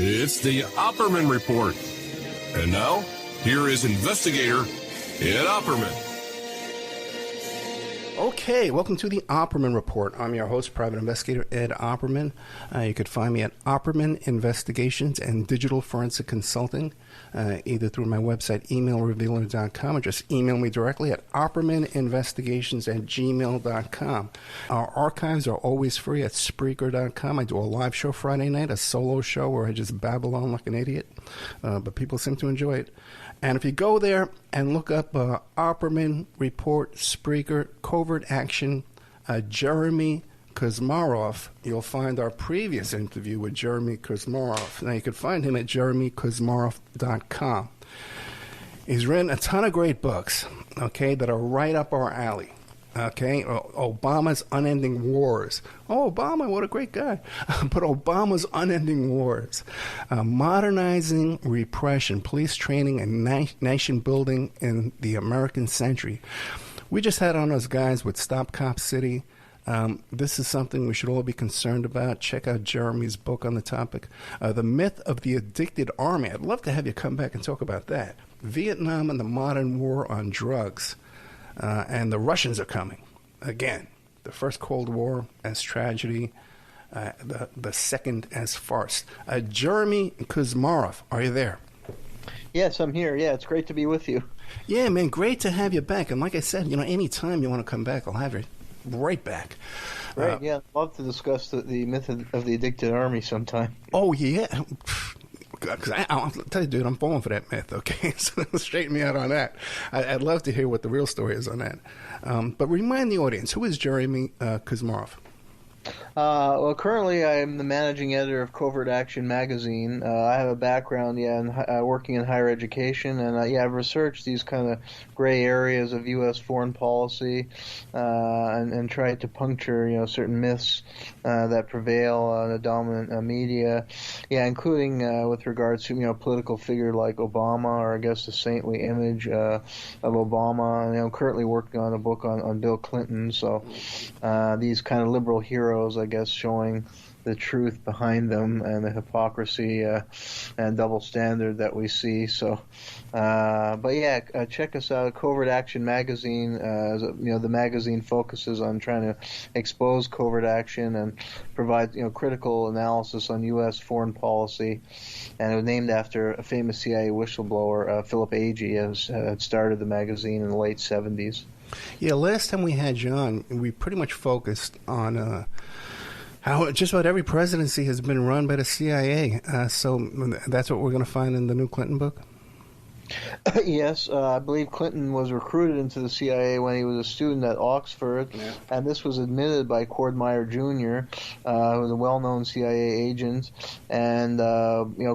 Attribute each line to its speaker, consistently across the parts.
Speaker 1: It's the Opperman Report. And now, here is investigator Ed Opperman.
Speaker 2: Okay, welcome to the Opperman Report. I'm your host, Private Investigator Ed Opperman. You could find me at Opperman Investigations and Digital Forensic Consulting, either through my website, emailrevealer.com, or just email me directly at oppermaninvestigations@gmail.com. Our archives are always free at Spreaker.com. I do a live show Friday night, a solo show where I just babble on like an idiot, but people seem to enjoy it. And if you go there and look up Opperman Report, Spreaker, Covert Action, Jeremy Kuzmarov, you'll find our previous interview with Jeremy Kuzmarov. Now, you can find him at jeremykuzmarov.com. He's written a ton of great books, okay, that are right up our alley. Okay, Obama's Unending Wars. Oh, Obama, what a great guy. But Obama's Unending Wars. Modernizing Repression, Police Training, and Nation Building in the American Century. We just had on those guys with Stop Cop City. This is something we should all be concerned about. Check out Jeremy's book on the topic. The Myth of the Addicted Army. I'd love to have you come back and talk about that. Vietnam and the Modern War on Drugs. And the Russians are coming. Again, the first Cold War as tragedy, the second as farce. Jeremy Kuzmarov, are you there?
Speaker 3: Yes, I'm here. Yeah, it's great to be with you.
Speaker 2: Yeah, man, great to have you back. And like I said, anytime you want to come back, I'll have you right back.
Speaker 3: Right, yeah, I'd love to discuss the myth of the addicted army sometime.
Speaker 2: Oh, yeah. Because I'll tell you, dude, I'm falling for that myth, okay? So straighten me out on that. I'd love to hear what the real story is on that. But remind the audience, who is Jeremy Kuzmarov?
Speaker 3: Well, currently I'm the managing editor of Covert Action magazine. I have a background, in working in higher education, and I've researched these kind of gray areas of U.S. foreign policy, and tried to puncture, certain myths that prevail on the dominant media, including with regards to political figure like Obama, or I guess the saintly image of Obama. And I'm currently working on a book on Bill Clinton, so these kind of liberal heroes, I guess, showing the truth behind them and the hypocrisy and double standard that we see. So, check us out. Covert Action magazine. The magazine focuses on trying to expose covert action and provide critical analysis on U.S. foreign policy. And it was named after a famous CIA whistleblower, Philip Agee, had started the magazine in the late 70s.
Speaker 2: Yeah, last time we had you on, we pretty much focused on how just about every presidency has been run by the CIA. So that's what we're going to find in the new Clinton book?
Speaker 3: Yes, I believe Clinton was recruited into the CIA when he was a student at Oxford, and this was admitted by Cord Meyer Jr., who was a well-known CIA agent. And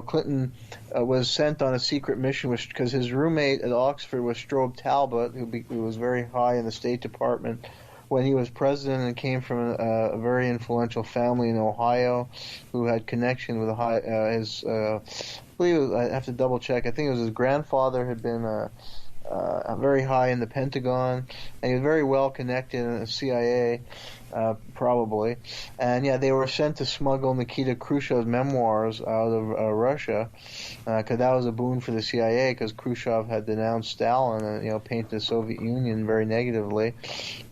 Speaker 3: Clinton was sent on a secret mission because his roommate at Oxford was Strobe Talbot, who was very high in the State Department when he was president, and came from a very influential family in Ohio who had connection with I believe I have to double check. I think it was his grandfather had been very high in the Pentagon, and he was very well connected in the CIA, probably. And they were sent to smuggle Nikita Khrushchev's memoirs out of Russia, because that was a boon for the CIA, because Khrushchev had denounced Stalin and painted the Soviet Union very negatively,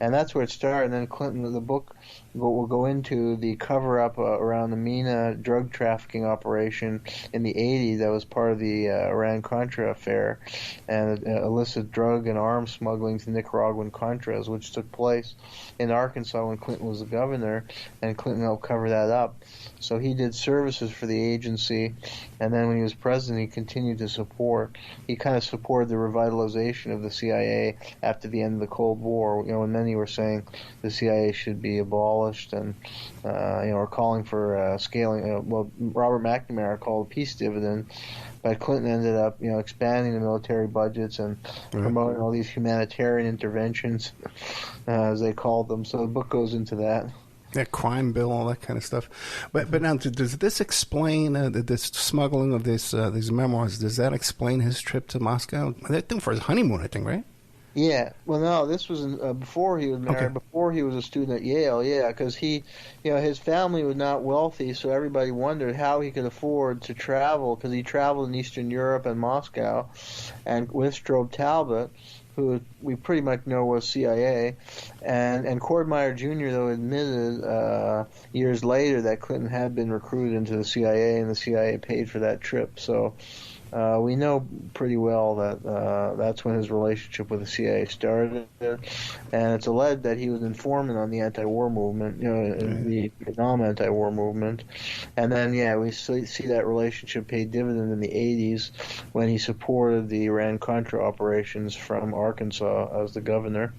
Speaker 3: and that's where it started. And then Clinton, the book will go into the cover-up around the MENA drug trafficking operation in the 80s that was part of the Iran-Contra affair, and illicit drug and arms smuggling to Nicaraguan Contras, which took place in Arkansas when Clinton was the governor, and Clinton helped cover that up. So he did services for the agency, and then when he was president, he continued to support. He kind of supported the revitalization of the CIA after the end of the Cold War, when many were saying the CIA should be abolished, and are calling for scaling. Robert McNamara called a peace dividend, but Clinton ended up, expanding the military budgets and promoting all these humanitarian interventions, as they called them. So the book goes into that.
Speaker 2: That crime bill, all that kind of stuff. But now, does this explain this smuggling of these memoirs? Does that explain his trip to Moscow? They're doing for his honeymoon, I think, right?
Speaker 3: Yeah, well, no, this was before he was
Speaker 2: Okay.
Speaker 3: married, before he was a student at Yale. Yeah, because his family was not wealthy, so everybody wondered how he could afford to travel. Because he traveled in Eastern Europe and Moscow, and with Strobe Talbot, who we pretty much know was CIA, and Cordmeyer Jr. though admitted years later that Clinton had been recruited into the CIA, and the CIA paid for that trip. So. We know pretty well that that's when his relationship with the CIA started, and it's alleged that he was an informant on the anti-war movement, the Vietnam anti-war movement, and then we see that relationship pay dividend in the 80s when he supported the Iran-Contra operations from Arkansas as the governor.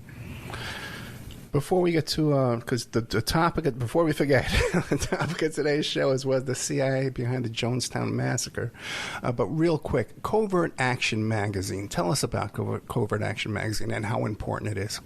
Speaker 2: Before we get to, because the topic, before we forget, the topic of today's show was the CIA behind the Jonestown Massacre. But real quick, Covert Action Magazine. Tell us about Covert Action Magazine and how important it is.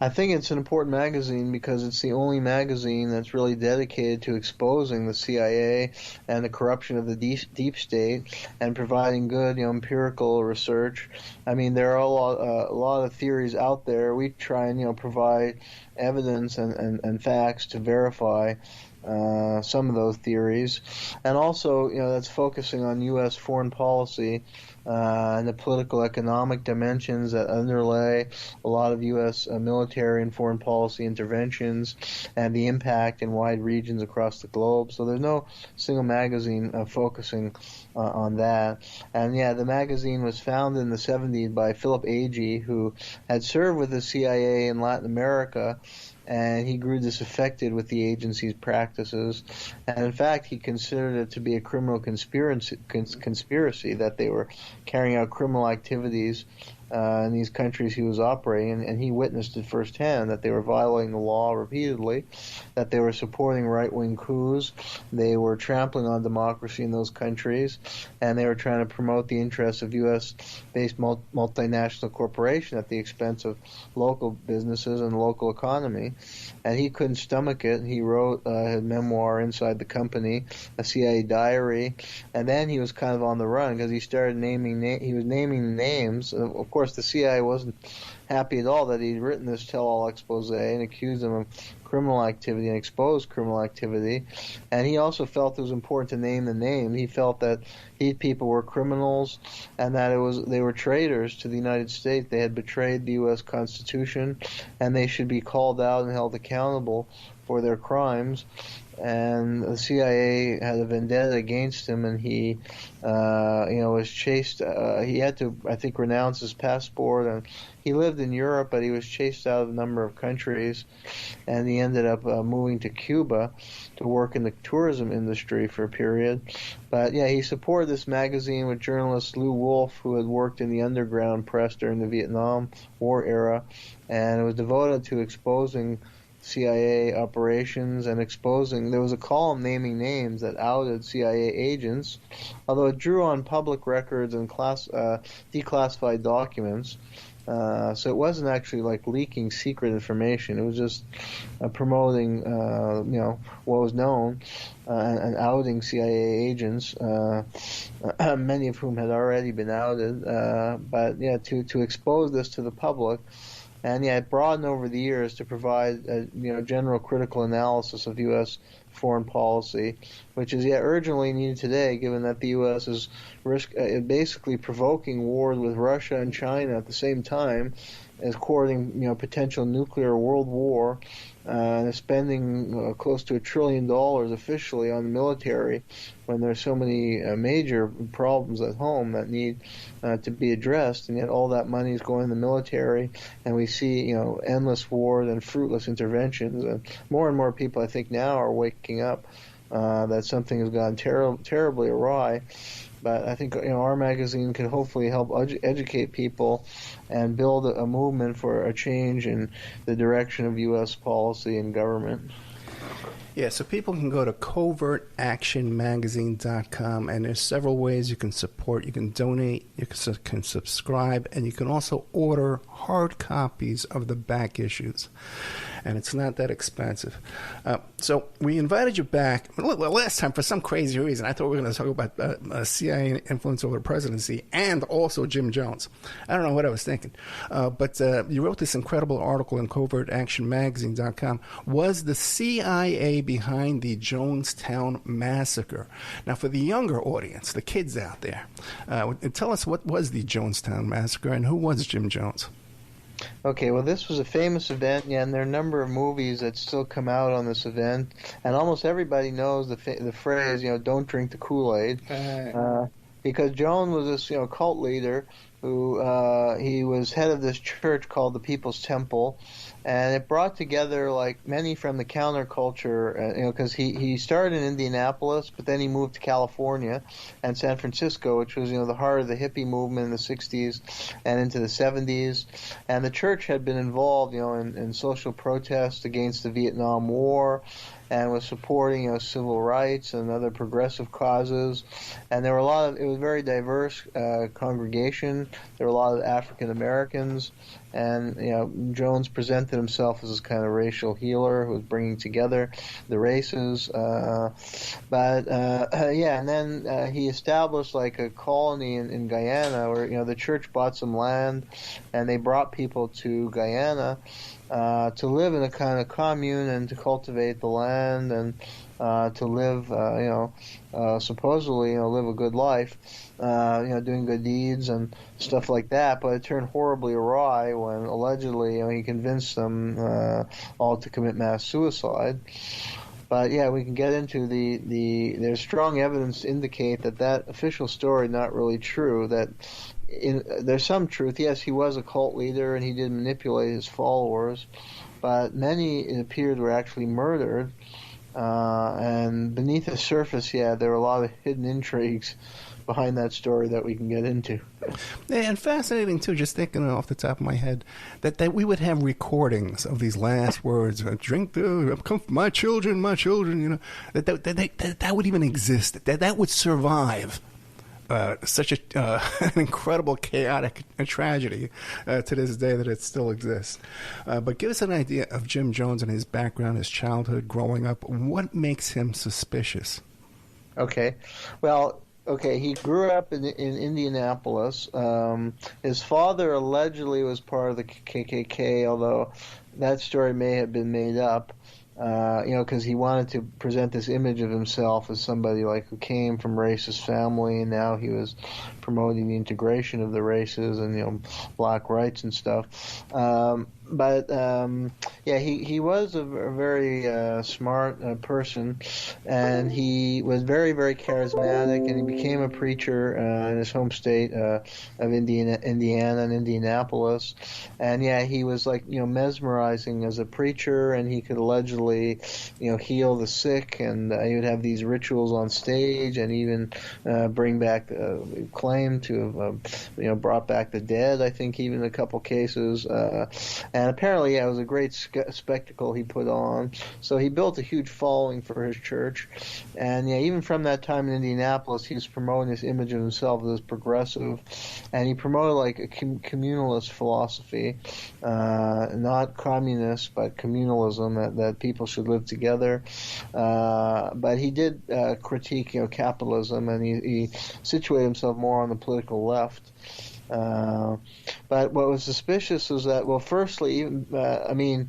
Speaker 3: I think it's an important magazine because it's the only magazine that's really dedicated to exposing the CIA and the corruption of the deep state and providing good, empirical research. I mean, there are a lot of theories out there. We try and provide evidence and facts to verify some of those theories, and also that's focusing on U.S. foreign policy and the political economic dimensions that underlay a lot of U.S. Military and foreign policy interventions and the impact in wide regions across the globe. So there's no single magazine focusing on that. And the magazine was founded in the 70s by Philip Agee, who had served with the CIA in Latin America, and he grew disaffected with the agency's practices. And in fact, he considered it to be a criminal conspiracy that they were carrying out criminal activities in these countries he was operating in, and he witnessed it firsthand that they were violating the law repeatedly, that they were supporting right-wing coups, they were trampling on democracy in those countries, and they were trying to promote the interests of U.S.-based multinational corporations at the expense of local businesses and the local economy. And he couldn't stomach it. He wrote his memoir, Inside the Company, a CIA diary, and then he was kind of on the run because he started naming names. Of course, the CIA wasn't happy at all that he'd written this tell-all expose and accused them of criminal activity and exposed criminal activity. And he also felt it was important to name the name. He felt that these people were criminals and that they were traitors to the United States. They had betrayed the U.S. Constitution, and they should be called out and held accountable for their crimes. And the CIA had a vendetta against him, and he, was chased. He had to, I think, renounce his passport, and he lived in Europe, but he was chased out of a number of countries, and he ended up moving to Cuba to work in the tourism industry for a period. But he supported this magazine with journalist Lew Wolf, who had worked in the underground press during the Vietnam War era, and it was devoted to exposing CIA operations and exposing. There was a column naming names that outed CIA agents, although it drew on public records and declassified documents. So it wasn't actually like leaking secret information. It was just promoting, what was known and outing CIA agents, many of whom had already been outed. But to expose this to the public. And it broadened over the years to provide a general critical analysis of U.S. foreign policy, which is urgently needed today, given that the U.S. is basically provoking wars with Russia and China at the same time as courting potential nuclear world war, and is spending close to $1 trillion officially on the military when there's so many major problems at home that need to be addressed, and yet all that money is going in the military, and we see endless wars and fruitless interventions, and more people I think now are waking up that something has gone terribly awry. But I think our magazine can hopefully help educate people and build a movement for a change in the direction of U.S. policy and government.
Speaker 2: Yeah, so people can go to covertactionmagazine.com, and there's several ways you can support. You can donate, you can subscribe, and you can also order hard copies of the back issues. And it's not that expensive. So we invited you back. Well, last time, for some crazy reason, I thought we were going to talk about CIA influence over the presidency and also Jim Jones. I don't know what I was thinking. But you wrote this incredible article in covertactionmagazine.com. Was the CIA behind the Jonestown Massacre? Now, for the younger audience, the kids out there, tell us, what was the Jonestown Massacre and who was Jim Jones?
Speaker 3: Okay, well, this was a famous event, yeah, and there are a number of movies that still come out on this event, and almost everybody knows the phrase, "Don't drink the Kool-Aid," because Jones was this, cult leader who he was head of this church called the People's Temple, and it brought together like many from the counterculture, because he started in Indianapolis, but then he moved to California and San Francisco, which was the heart of the hippie movement in the 60s and into the 70s, and the church had been involved in social protests against the Vietnam War, and was supporting civil rights and other progressive causes, and there were it was a very diverse congregation. There were a lot of African Americans, and Jones presented himself as this kind of racial healer who was bringing together the races. And then he established like a colony in Guyana where the church bought some land, and they brought people to Guyana to live in a kind of commune and to cultivate the land and to live, supposedly, live a good life, doing good deeds and stuff like that. But it turned horribly awry when allegedly, he convinced them all to commit mass suicide. But yeah, we can get into there's strong evidence to indicate that official story not really true. That there's some truth. Yes, he was a cult leader and he did manipulate his followers, but many, it appeared, were actually murdered. And beneath the surface, there were a lot of hidden intrigues behind that story that we can get into.
Speaker 2: Yeah, and fascinating too, just thinking off the top of my head, that we would have recordings of these last words, drink the, my children, that would even exist, that would survive such an incredible, chaotic tragedy to this day that it still exists. But give us an idea of Jim Jones and his background, his childhood, growing up. What makes him suspicious?
Speaker 3: Okay. Well, he grew up in Indianapolis. His father allegedly was part of the KKK, although that story may have been made up. Because he wanted to present this image of himself as somebody like who came from racist family, and now he was promoting the integration of the races and black rights and stuff. He was a very smart person, and he was very, very charismatic, and he became a preacher in his home state of Indiana and Indianapolis. And he was like mesmerizing as a preacher, and he could allegedly heal the sick, and he would have these rituals on stage, and even bring back claim to have brought back the dead. I think even a couple cases. And apparently, it was a great spectacle he put on. So he built a huge following for his church. And even from that time in Indianapolis, he was promoting this image of himself as progressive. And he promoted like a communalist philosophy, not communist, but communalism, that people should live together. But he did critique capitalism, and he situated himself more on the political left. But what was suspicious was that, well, firstly, Indiana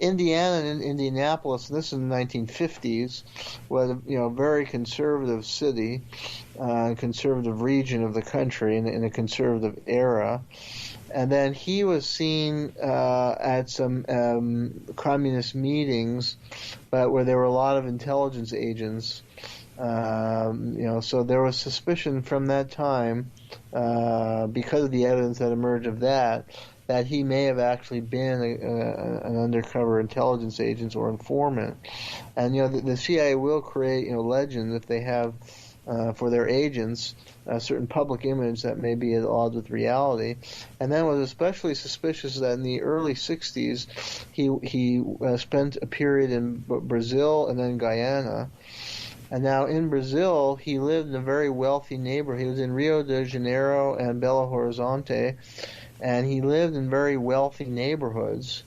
Speaker 3: and Indianapolis, and this is in the 1950s, was a very conservative city, conservative region of the country in a conservative era. And then he was seen at some communist meetings, but where there were a lot of intelligence agents. So there was suspicion from that time, because of the evidence that emerged of that he may have actually been an undercover intelligence agent or informant. And the CIA will create legends if they have for their agents, a certain public image that may be at odds with reality. And then was especially suspicious that in the early 60s, he spent a period in Brazil and then Guyana. And now in Brazil, he lived in a very wealthy neighborhood. He was in Rio de Janeiro and Belo Horizonte, and he lived in very wealthy neighborhoods.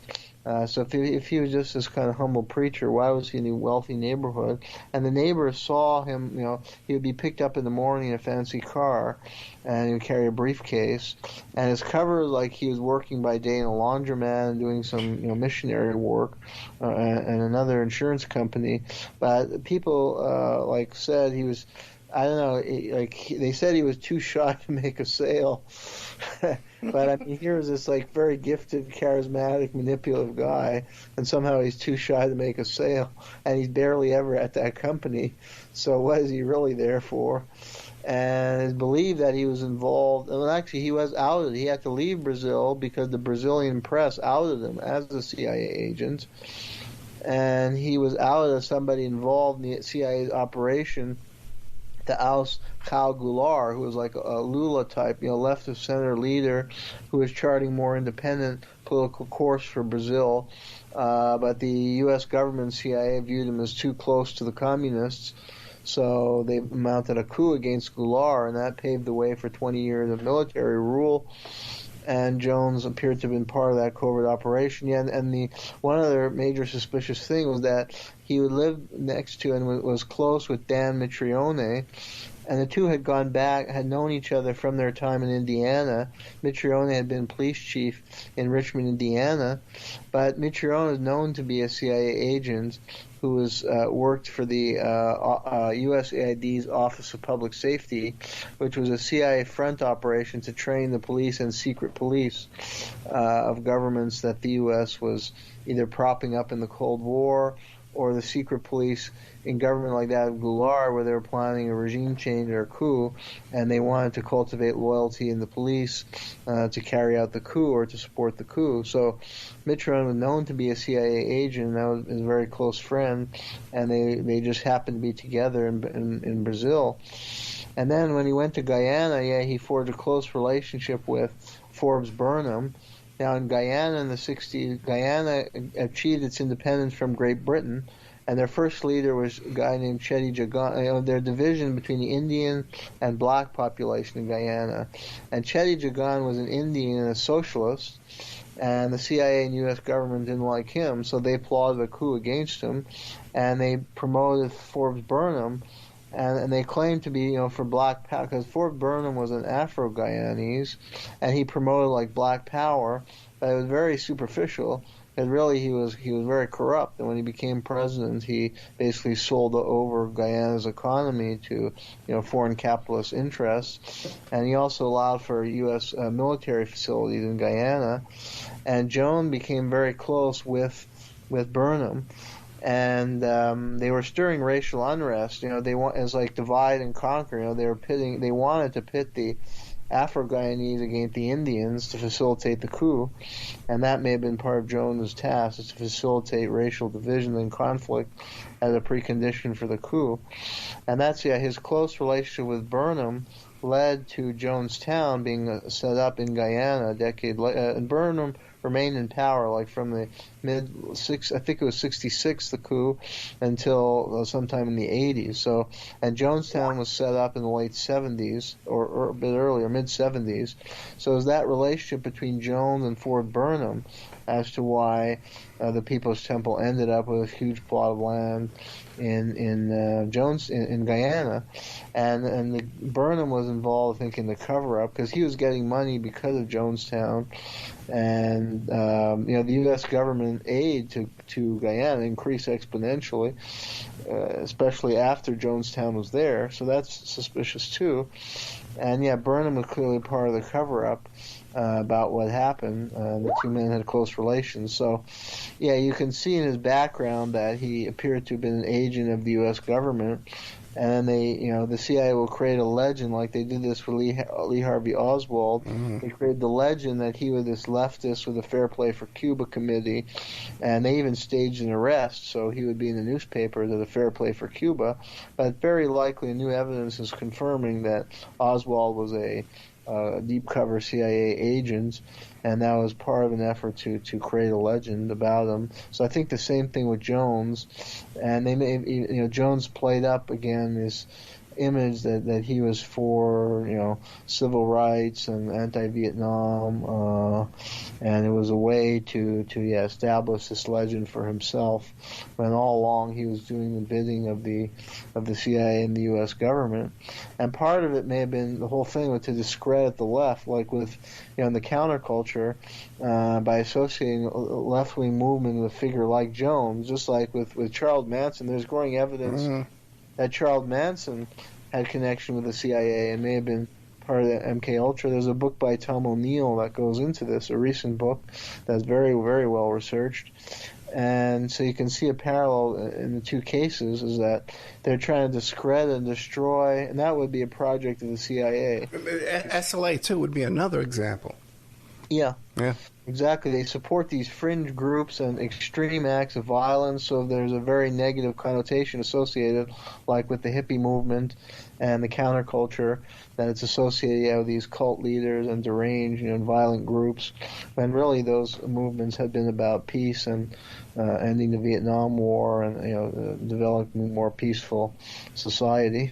Speaker 3: So if he was just this kind of humble preacher, why was he in a wealthy neighborhood? And the neighbors saw him, he would be picked up in the morning in a fancy car, and he would carry a briefcase. And his cover was like he was working by day in a laundromat and doing some, missionary work, and another insurance company. But people, said he was, I don't know, they said he was too shy to make a sale. But I mean, here was this very gifted, charismatic, manipulative guy, and somehow he's too shy to make a sale, and he's barely ever at that company. So what is he really there for? And it's believed that he was involved. Well, actually, he was outed. He had to leave Brazil because the Brazilian press outed him as a CIA agent, and he was outed as somebody involved in the CIA's operation to oust Raul Goulart, who was like a Lula type, left of center leader who was charting more independent political course for Brazil. But the U.S. government, CIA, viewed him as too close to the communists. So they mounted a coup against Goulart, and that paved the way for 20 years of military rule. And Jones appeared to have been part of that covert operation. Yeah, and the one other major suspicious thing was that he would live next to and was close with Dan Mitrione, and the two had gone back, had known each other from their time in Indiana. Mitrione had been police chief in Richmond, Indiana, but Mitrione is known to be a CIA agent who was worked for the USAID's Office of Public Safety, which was a CIA front operation to train the police and secret police of governments that the U.S. was either propping up in the Cold War, or the secret police in government like that of Goulart, where they were planning a regime change or a coup, and they wanted to cultivate loyalty in the police to carry out the coup or to support the coup. So Mitrione was known to be a CIA agent, and that was his very close friend, and they just happened to be together in Brazil. And then when he went to Guyana, he forged a close relationship with Forbes Burnham. Now in Guyana in the 60s, Guyana achieved its independence from Great Britain, and their first leader was a guy named Cheddi Jagan. Their division between the Indian and black population in Guyana. And Cheddi Jagan was an Indian and a socialist, and the CIA and U.S. government didn't like him, so they plotted a coup against him, and they promoted Forbes Burnham. And they claimed to be, for black power, because Forbes Burnham was an Afro-Guyanese, and he promoted black power, but it was very superficial. And really, he was very corrupt. And when he became president, he basically sold over Guyana's economy to, foreign capitalist interests. And he also allowed for U.S. Military facilities in Guyana. And Jones became very close with Burnham. And they were stirring racial unrest. They want it's like divide and conquer. They wanted to pit the Afro-Guyanese against the Indians to facilitate the coup, and that may have been part of Jones' task, is to facilitate racial division and conflict as a precondition for the coup. And that's his close relationship with Burnham led to Jonestown being set up in Guyana a decade later. And Burnham remained in power from the I think it was 66, the coup, until sometime in the 80s. So, and Jonestown was set up in the late 70s or a bit earlier, mid 70s. So it was that relationship between Jones and Ford Burnham as to why the People's Temple ended up with a huge plot of land in Guyana, and Burnham was involved, I think, in the cover-up because he was getting money because of Jonestown, and the U.S. government aid to Guyana increased exponentially, especially after Jonestown was there. So that's suspicious too. And Burnham was clearly part of the cover-up about what happened. The two men had close relations. So Yeah, you can see in his background that he appeared to have been an agent of the U.S. government, and then the CIA will create a legend like they did this for Lee Harvey Oswald.
Speaker 2: Mm-hmm.
Speaker 3: They created the legend that he was this leftist with the Fair Play for Cuba committee, and they even staged an arrest, so he would be in the newspaper to the Fair Play for Cuba. But very likely, new evidence is confirming that Oswald was a deep cover CIA agent, and that was part of an effort to create a legend about him. So I think the same thing with Jones, and they may, Jones played up again this image that he was for civil rights and anti-Vietnam, and it was a way to establish this legend for himself, when all along he was doing the bidding of the CIA and the U.S. government. And part of it may have been the whole thing was to discredit the left, like with in the counterculture, by associating a left-wing movement with a figure like Jones, just like with Charles Manson. There's growing evidence that Charles Manson had connection with the CIA and may have been part of the MK Ultra. There's a book by Tom O'Neill that goes into this, a recent book that's very, very well researched. And so you can see a parallel in the two cases, is that they're trying to discredit and destroy, and that would be a project of the CIA.
Speaker 2: SLA, too, would be another example.
Speaker 3: Yeah.
Speaker 2: Yeah.
Speaker 3: Exactly. They support these fringe groups and extreme acts of violence, so there's a very negative connotation associated, like with the hippie movement and the counterculture, that it's associated with these cult leaders and deranged, violent groups, when really those movements had been about peace and ending the Vietnam War and developing a more peaceful society.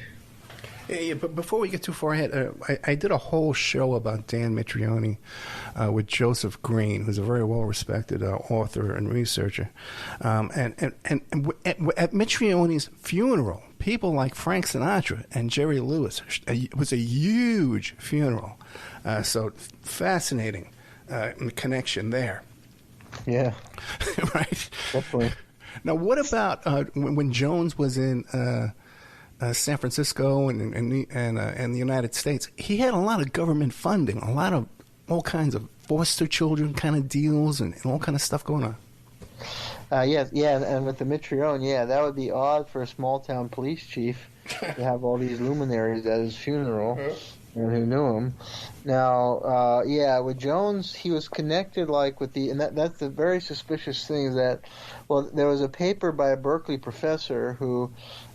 Speaker 2: Yeah, but before we get too far ahead, I did a whole show about Dan Mitrione with Joseph Green, who's a very well-respected author and researcher. And at Mitrione's funeral, people like Frank Sinatra and Jerry Lewis, it was a huge funeral. So fascinating connection there.
Speaker 3: Yeah.
Speaker 2: Right?
Speaker 3: Definitely.
Speaker 2: Now, what about when Jones was in San Francisco and the United States? He had a lot of government funding, a lot of all kinds of foster children kind of deals and all kind of stuff going on.
Speaker 3: Yes, and with the Mitrione, that would be odd for a small-town police chief to have all these luminaries at his funeral, and who knew him. Now, with Jones, he was connected and that's the very suspicious thing, is that, there was a paper by a Berkeley professor who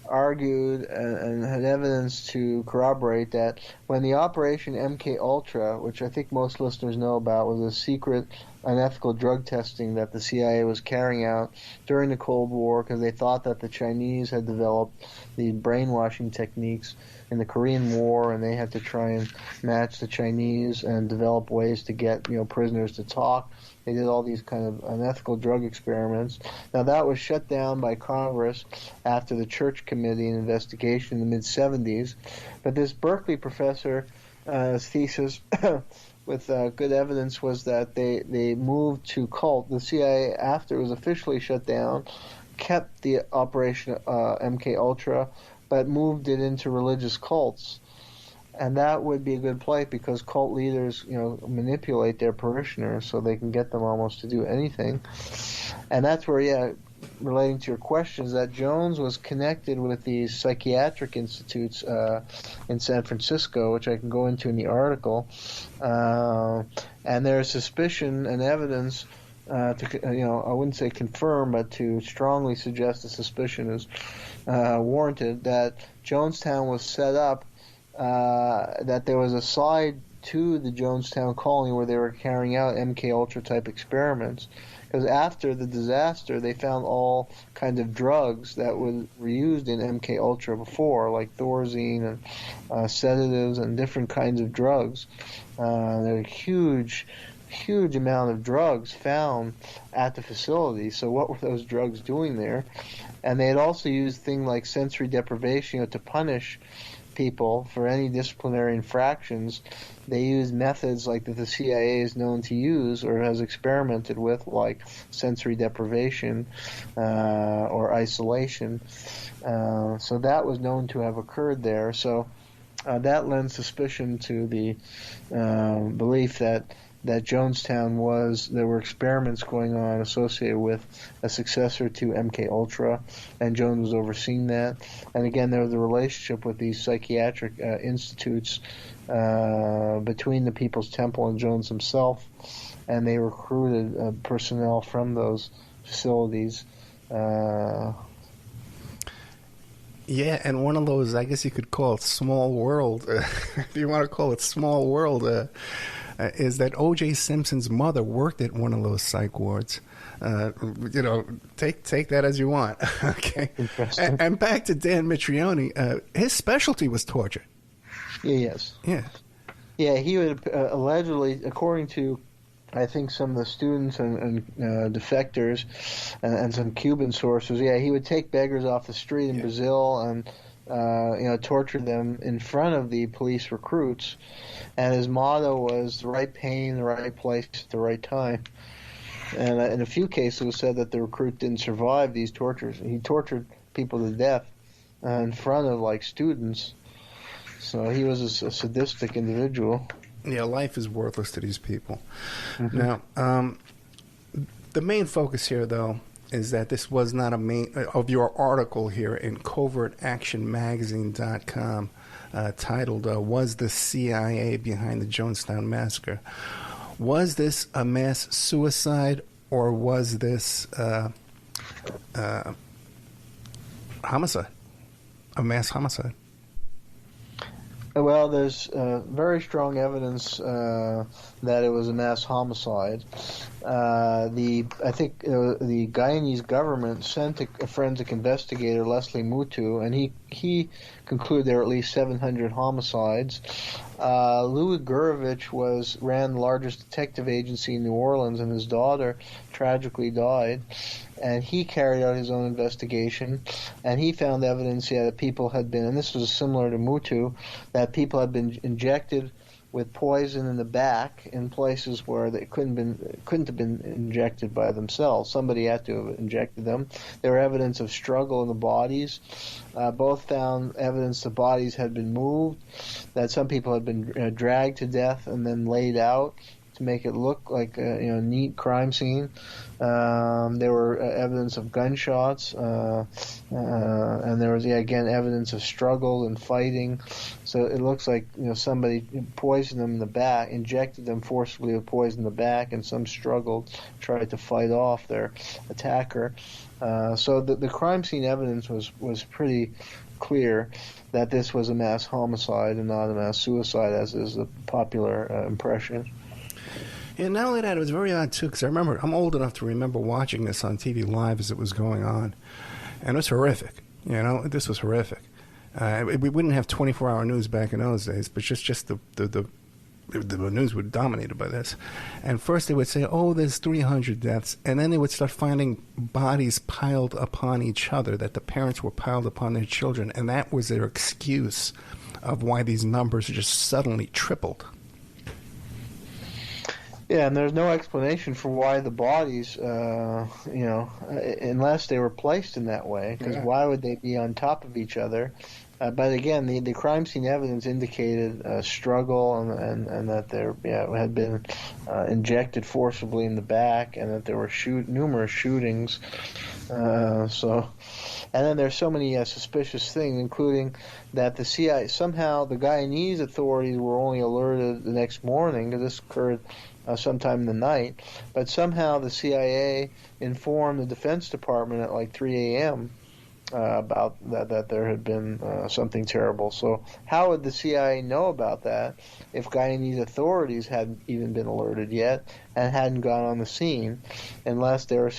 Speaker 3: argued and had evidence to corroborate that when the Operation MK Ultra, which I think most listeners know about, was a secret unethical drug testing that the CIA was carrying out during the Cold War, because they thought that the Chinese had developed the brainwashing techniques in the Korean War, and they had to try and match the Chinese and develop ways to get prisoners to talk. They did all these kind of unethical drug experiments. Now, that was shut down by Congress after the Church Committee investigation in the mid-'70s. But this Berkeley professor's thesis with good evidence was that they moved to cult. The CIA, after it was officially shut down, kept the Operation MK Ultra, but moved it into religious cults. And that would be a good play, because cult leaders, manipulate their parishioners so they can get them almost to do anything. And that's where, relating to your questions, that Jones was connected with these psychiatric institutes in San Francisco, which I can go into in the article. And there's suspicion and evidence to, I wouldn't say confirm, but to strongly suggest the suspicion is warranted, that Jonestown was set up, that there was a side to the Jonestown colony where they were carrying out MK Ultra type experiments. Because after the disaster, they found all kinds of drugs that were used in MK Ultra before, like Thorazine and sedatives and different kinds of drugs. There are huge amount of drugs found at the facility. So what were those drugs doing there? And they had also used things like sensory deprivation, to punish people for any disciplinary infractions. They use methods like that the CIA is known to use or has experimented with, like sensory deprivation or isolation. So that was known to have occurred there. So that lends suspicion to the belief that that Jonestown there were experiments going on associated with a successor to MK Ultra, and Jones was overseeing that. And again, there was a relationship with these psychiatric institutes between the People's Temple and Jones himself, and they recruited personnel from those facilities.
Speaker 2: Yeah, and one of those, I guess you could call it small world, if you want to call it small world, is that O.J. Simpson's mother worked at one of those psych wards. Take that as you want. Okay.
Speaker 3: Interesting.
Speaker 2: And back to Dan Mitrione, his specialty was torture.
Speaker 3: Yes.
Speaker 2: Yeah.
Speaker 3: Yeah, he would allegedly, according to I think some of the students and defectors and some Cuban sources, he would take beggars off the street in Brazil and torture them in front of the police recruits. And his motto was the right pain, the right place, at the right time. And in a few cases, it was said that the recruit didn't survive these tortures. He tortured people to death in front of students. So he was a sadistic individual.
Speaker 2: Yeah, life is worthless to these people. Mm-hmm. Now, the main focus here, though, is that this was not a main of your article here in covertactionmagazine.com titled, Was the CIA Behind the Jonestown Massacre? Was this a mass suicide, or was this homicide? A mass homicide?
Speaker 3: Well, there's very strong evidence that it was a mass homicide. I think the Guyanese government sent a forensic investigator, Leslie Mutu, and he concluded there were at least 700 homicides. Louis Gurevich ran the largest detective agency in New Orleans, and his daughter tragically died. And he carried out his own investigation, and he found evidence that people had been, and this was similar to Mutu, that people had been injected with poison in the back in places where they couldn't have been injected by themselves. Somebody had to have injected them. There were evidence of struggle in the bodies. Both found evidence the bodies had been moved, that some people had been dragged to death and then laid out to make it look like a neat crime scene. There were evidence of gunshots, and there was again evidence of struggle and fighting. So it looks like somebody poisoned them in the back, injected them forcibly with poison in the back, and some struggled, tried to fight off their attacker. So the crime scene evidence was pretty clear that this was a mass homicide and not a mass suicide, as is the popular impression.
Speaker 2: And not only that, it was very odd, too, because I remember, I'm old enough to remember watching this on TV live as it was going on. And it was horrific. This was horrific. We wouldn't have 24-hour news back in those days, but just the news was dominated by this. And first they would say, there's 300 deaths. And then they would start finding bodies piled upon each other, that the parents were piled upon their children. And that was their excuse of why these numbers just suddenly tripled.
Speaker 3: Yeah, and there's no explanation for why the bodies, unless they were placed in that way, because why would they be on top of each other? But again, the crime scene evidence indicated struggle and that there had been injected forcibly in the back, and that there were numerous shootings. And then there's so many suspicious things, including that the CIA, somehow the Guyanese authorities were only alerted the next morning, because this occurred sometime in the night, but somehow the CIA informed the Defense Department at 3 a.m. About that there had been something terrible. So how would the CIA know about that if Guyanese authorities hadn't even been alerted yet and hadn't gone on the scene, unless there were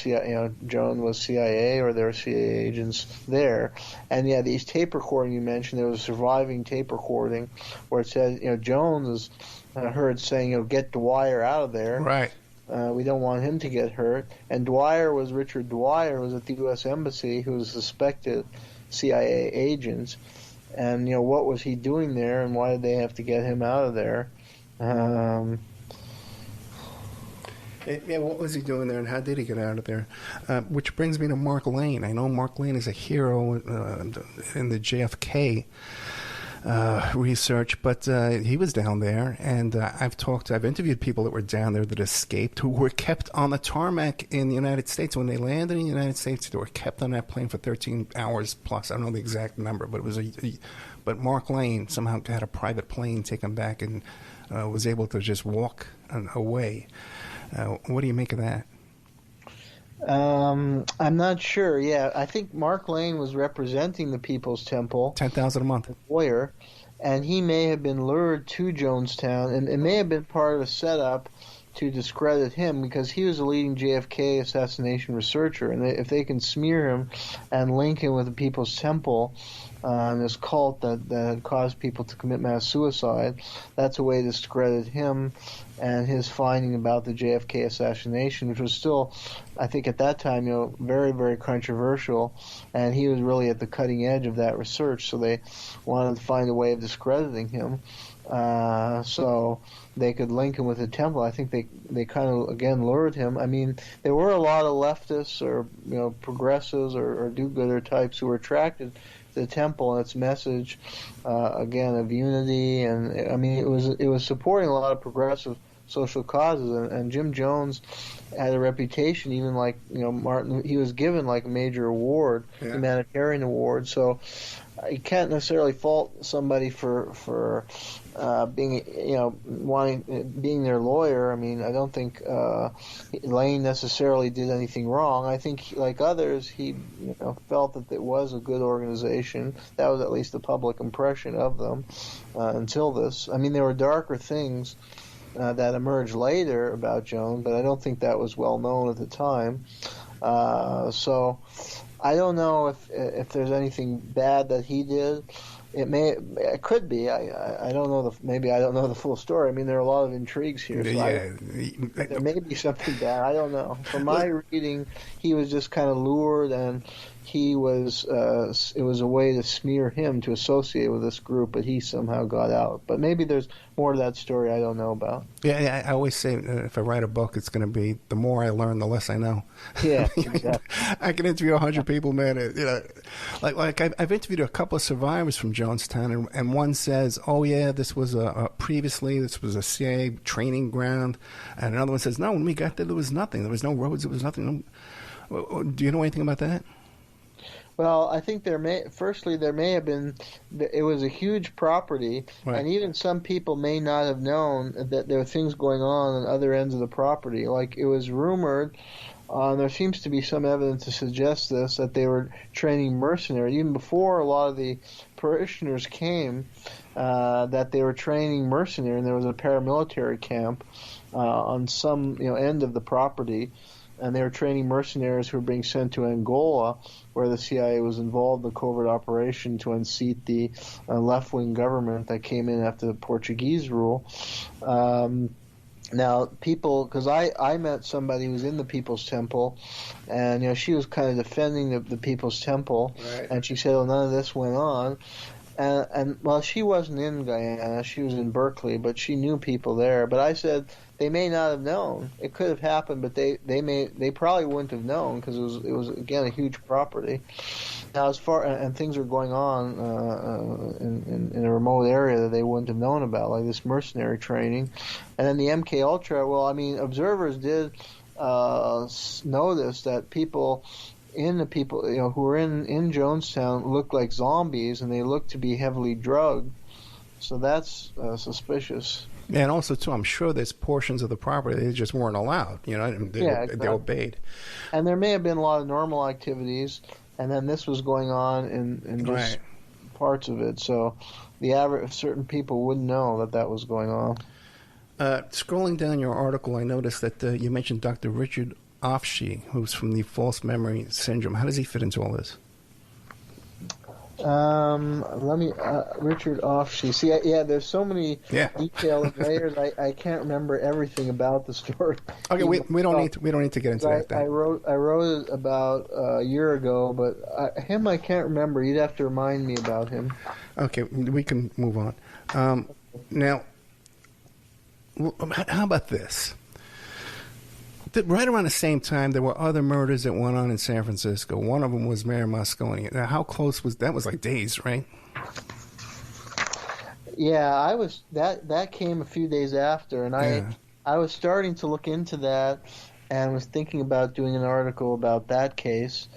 Speaker 3: Joan was CIA or there were CIA agents there? And these tape recording you mentioned, there was a surviving tape recording where it says Jones is heard saying, get Dwyer out of there.
Speaker 2: Right.
Speaker 3: We don't want him to get hurt. And Richard Dwyer was at the U.S. Embassy, who was suspected CIA agent. And, what was he doing there, and why did they have to get him out of there?
Speaker 2: What was he doing there, and how did he get out of there? Which brings me to Mark Lane. I know Mark Lane is a hero in the JFK research, but he was down there, and I've interviewed people that were down there that escaped, who were kept on the tarmac in the United States. When they landed in the United States, they were kept on that plane for 13 hours plus. I don't know the exact number, but it was but Mark Lane somehow had a private plane take him back and was able to just walk away. What do you make of that?
Speaker 3: I'm not sure. Yeah, I think Mark Lane was representing the People's Temple.
Speaker 2: $10,000 a month.
Speaker 3: Lawyer, and he may have been lured to Jonestown, and it may have been part of a setup to discredit him because he was a leading JFK assassination researcher, and if they can smear him and link him with the People's Temple, this cult that had caused people to commit mass suicide, that's a way to discredit him and his finding about the JFK assassination, which was still, I think at that time, very, very controversial, and he was really at the cutting edge of that research, so they wanted to find a way of discrediting him. So they could link him with the temple. I think they kind of, again, lured him. I mean, there were a lot of leftists or progressives or do-gooder types who were attracted to the temple and its message, again, of unity. And I mean, it was supporting a lot of progressive social causes. And Jim Jones had a reputation, even like Martin. He was given like a major award, humanitarian award. So you can't necessarily fault somebody for being being their lawyer. I mean, I don't think Lane necessarily did anything wrong. I think, like others, he felt that it was a good organization. That was at least the public impression of them until this. I mean, there were darker things that emerged later about Jones, but I don't think that was well known at the time. So I don't know if there's anything bad that he did. It could be. I don't know maybe I don't know the full story. I mean, there are a lot of intrigues here. So there may be something bad. I don't know. From my reading, he was just kind of lured, and he was. It was a way to smear him to associate with this group, but he somehow got out. But maybe there's more to that story I don't know about.
Speaker 2: Yeah, I always say if I write a book, it's going to be the more I learn, the less I know.
Speaker 3: Yeah, exactly.
Speaker 2: I can interview 100 people, man. Like I've interviewed a couple of survivors from Jonestown, and one says, "Oh yeah, this was previously this was a CIA training ground," and another one says, "No, when we got there was nothing. There was no roads. There was nothing." Do you know anything about that?
Speaker 3: Well, I think there may have been. It was a huge property, right. And even some people may not have known that there were things going on other ends of the property. Like it was rumored, there seems to be some evidence to suggest this, that they were training mercenaries even before a lot of the parishioners came. That they were training mercenaries, and there was a paramilitary camp on some end of the property. And they were training mercenaries who were being sent to Angola, where the CIA was involved in the covert operation to unseat the left-wing government that came in after the Portuguese rule. Now, because I met somebody who was in the People's Temple, and she was kind of defending the People's Temple, right. And she said, "Oh, none of this went on." And well, she wasn't in Guyana; she was in Berkeley, but she knew people there. But I said they may not have known. It could have happened, but they probably wouldn't have known because it was again a huge property. Now, as far and things are going on in a remote area that they wouldn't have known about, like this mercenary training, and then the MK Ultra. Well, I mean, observers did notice that people who were in Jonestown looked like zombies, and they looked to be heavily drugged. So that's suspicious.
Speaker 2: Yeah, and also too, I'm sure there's portions of the property they just weren't allowed. Exactly. They obeyed.
Speaker 3: And there may have been a lot of normal activities, and then this was going on in just parts of it. So the average certain people wouldn't know that was going on.
Speaker 2: Scrolling down your article, I noticed that you mentioned Dr. Richard Offshee, who's from the false memory syndrome. How does he fit into all this?
Speaker 3: Richard Offshee. See, there's so many detailed layers. I can't remember everything about the story.
Speaker 2: Okay, we don't need to get into that. Then.
Speaker 3: I wrote it about a year ago, but him I can't remember. You'd have to remind me about him.
Speaker 2: Okay, we can move on. Now, how about this? Right around the same time, there were other murders that went on in San Francisco. One of them was Mayor Moscone. Now, how close was that? Was like days, right?
Speaker 3: Yeah, I was that came a few days after, and I was starting to look into that, and was thinking about doing an article about that case.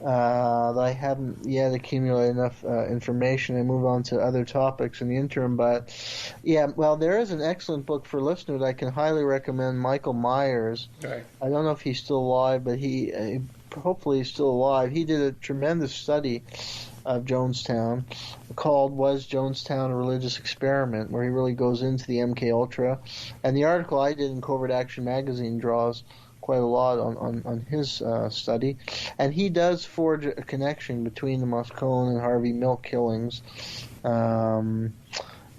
Speaker 3: I haven't yet accumulated enough information and move on to other topics in the interim. But yeah, well, there is an excellent book for listeners I can highly recommend. Michael Myers.
Speaker 2: Right.
Speaker 3: I don't know if he's still alive, but he hopefully he's still alive. He did a tremendous study of Jonestown called "Was Jonestown a Religious Experiment?" where he really goes into the MK Ultra. And the article I did in Covert Action Magazine draws quite a lot on his study. And he does forge a connection between the Moscone and Harvey Milk killings. And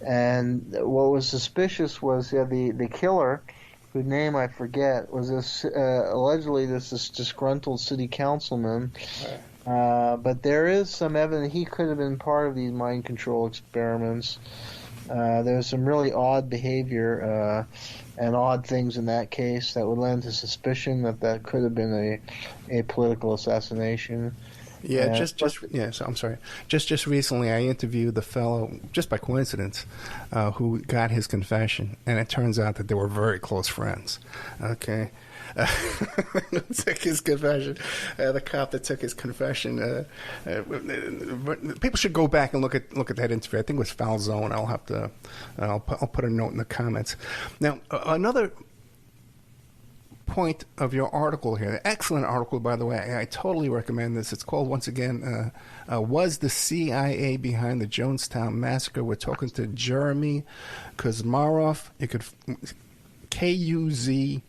Speaker 3: what was suspicious was the killer, whose name I forget, was this allegedly this disgruntled city councilman. But there is some evidence he could have been part of these mind control experiments. There's some really odd behavior and odd things in that case that would lend to suspicion that could have been a political assassination.
Speaker 2: Yeah, so I'm sorry. Just recently, I interviewed the fellow, just by coincidence, who got his confession, and it turns out that they were very close friends. Okay. Took his confession. The cop that took his confession. People should go back and look at that interview. I think it was Falzone. I'll put a note in the comments. Now, another point of your article here, excellent article, by the way. I totally recommend this. It's called, once again, "Was the CIA Behind the Jonestown Massacre?" We're talking to Jeremy Kuzmarov. You could KUZMAROV,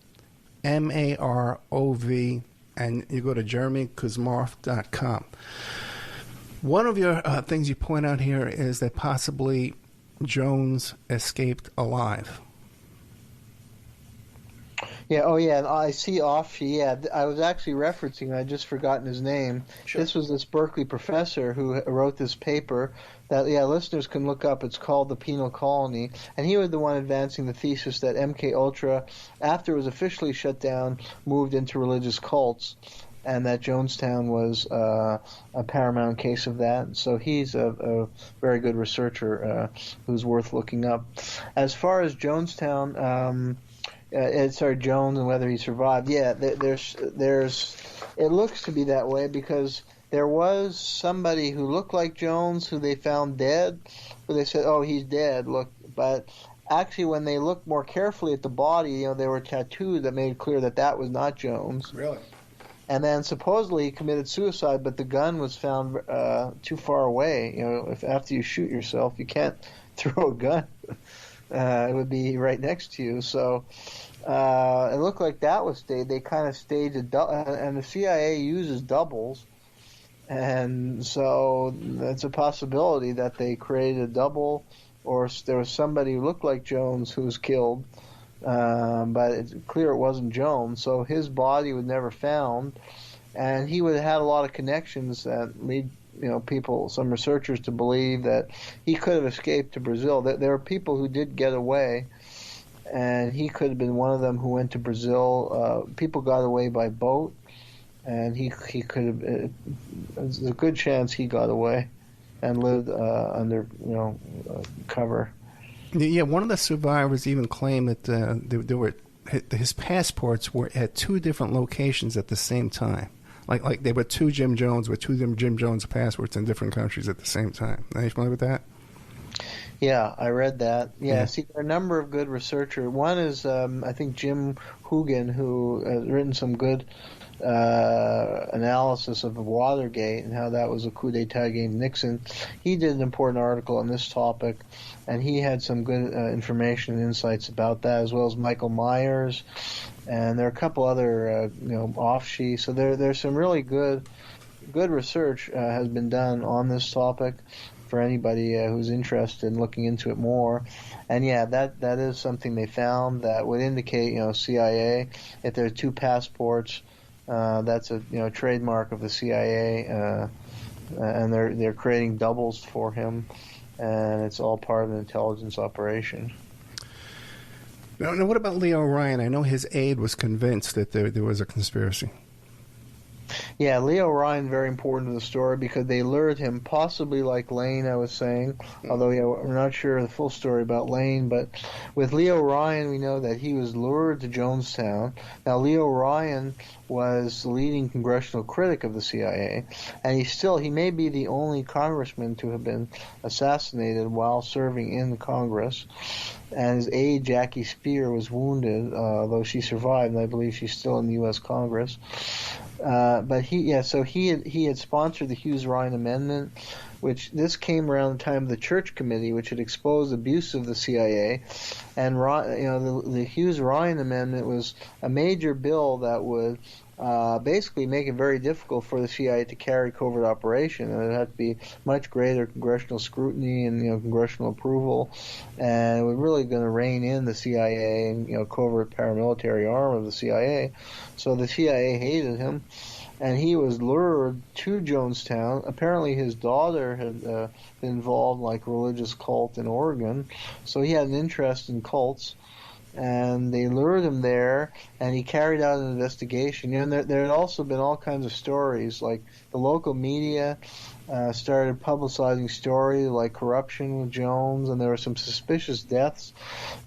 Speaker 2: and you go to jeremykuzmarov.com. One of your things you point out here is that possibly Jones escaped alive.
Speaker 3: Yeah, oh yeah, and I see Offshee. Yeah, I was actually referencing, I'd just forgotten his name.
Speaker 2: Sure.
Speaker 3: This was this Berkeley professor who wrote this paper that, listeners can look up. It's called The Penal Colony. And he was the one advancing the thesis that MK Ultra, after it was officially shut down, moved into religious cults, and that Jonestown was a paramount case of that. So he's a very good researcher who's worth looking up. As far as Jonestown... Jones and whether he survived. Yeah, there's. It looks to be that way because there was somebody who looked like Jones who they found dead, who they said, "Oh, he's dead." Look, but actually, when they looked more carefully at the body, there were tattoos that made clear that was not Jones.
Speaker 2: Really?
Speaker 3: And then supposedly he committed suicide, but the gun was found too far away. If after you shoot yourself, you can't throw a gun. It would be right next to you. So it looked like that was staged. They kind of staged and the CIA uses doubles, and so that's a possibility that they created a double, or there was somebody who looked like Jones who was killed, but it's clear it wasn't Jones. So his body was never found, and he would have had a lot of connections that lead some researchers to believe that he could have escaped to Brazil. There are people who did get away, and he could have been one of them who went to Brazil. People got away by boat, and he could have. There's a good chance he got away and lived under cover.
Speaker 2: Yeah, one of the survivors even claimed that there were his passports were at two different locations at the same time. Like there were two Jim Jones with two Jim Jones passports in different countries at the same time. Are you familiar with that?
Speaker 3: Yeah, I read that. Yeah, see, there are a number of good researchers. One is, I think, Jim Hoogan, who has written some good analysis of Watergate and how that was a coup d'etat against Nixon. He did an important article on this topic, and he had some good information and insights about that, as well as Michael Myers. And there are a couple other, Offshee. So there's some really good research has been done on this topic for anybody who's interested in looking into it more. And yeah, that is something they found that would indicate, CIA. If there are two passports, that's a trademark of the CIA, and they're creating doubles for him, and it's all part of an intelligence operation.
Speaker 2: Now, what about Leo Ryan? I know his aide was convinced that there was a conspiracy.
Speaker 3: Yeah, Leo Ryan, very important to the story because they lured him, possibly like Lane, I was saying, although we're not sure the full story about Lane, but with Leo Ryan, we know that he was lured to Jonestown. Now, Leo Ryan was the leading congressional critic of the CIA, and he may be the only congressman to have been assassinated while serving in Congress. And his aide, Jackie Spear, was wounded, though she survived, and I believe she's still in the U.S. Congress. But he had sponsored the Hughes-Ryan Amendment, which this came around the time of the Church Committee, which had exposed abuse of the CIA, and the Hughes-Ryan Amendment was a major bill that would basically make it very difficult for the CIA to carry covert operation, and it had to be much greater congressional scrutiny and congressional approval, and it was really going to rein in the CIA and covert paramilitary arm of the CIA. So the CIA hated him, and he was lured to Jonestown. Apparently, his daughter had been involved in like a religious cult in Oregon, so he had an interest in cults. And they lured him there, and he carried out an investigation. And there had also been all kinds of stories, like the local media started publicizing stories like corruption with Jones, and there were some suspicious deaths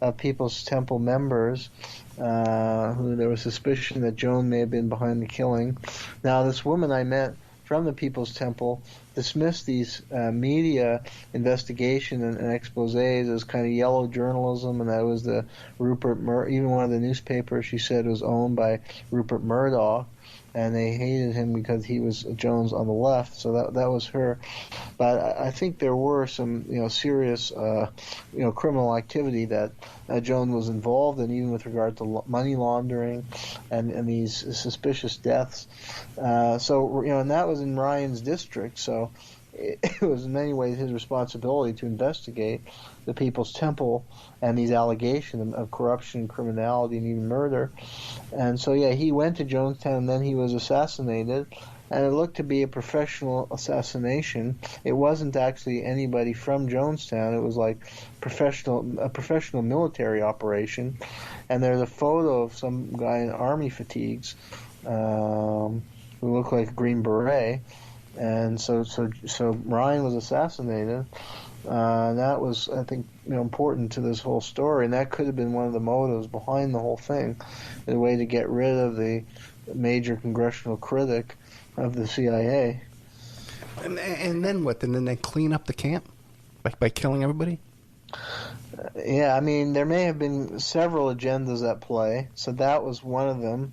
Speaker 3: of People's Temple members. Who there was suspicion that Jones may have been behind the killing. Now, this woman I met from the People's Temple dismissed these media investigation and exposés as kind of yellow journalism, and that was the even one of the newspapers she said was owned by Rupert Murdoch, and they hated him because he was Jones on the left. So that was her. But I think there were some serious criminal activity that Jones was involved in, even with regard to money laundering and these suspicious deaths. And that was in Ryan's district. So it was in many ways his responsibility to investigate the People's Temple and these allegations of corruption, criminality, and even murder. And so, he went to Jonestown, and then he was assassinated. And it looked to be a professional assassination. It wasn't actually anybody from Jonestown. It was like a professional military operation. And there's a photo of some guy in army fatigues who looked like a Green Beret. And so Ryan was assassinated. That was, I think, important to this whole story, and that could have been one of the motives behind the whole thing, a way to get rid of the major congressional critic of the CIA.
Speaker 2: And then what? And then they clean up the camp by killing everybody?
Speaker 3: There may have been several agendas at play, so that was one of them.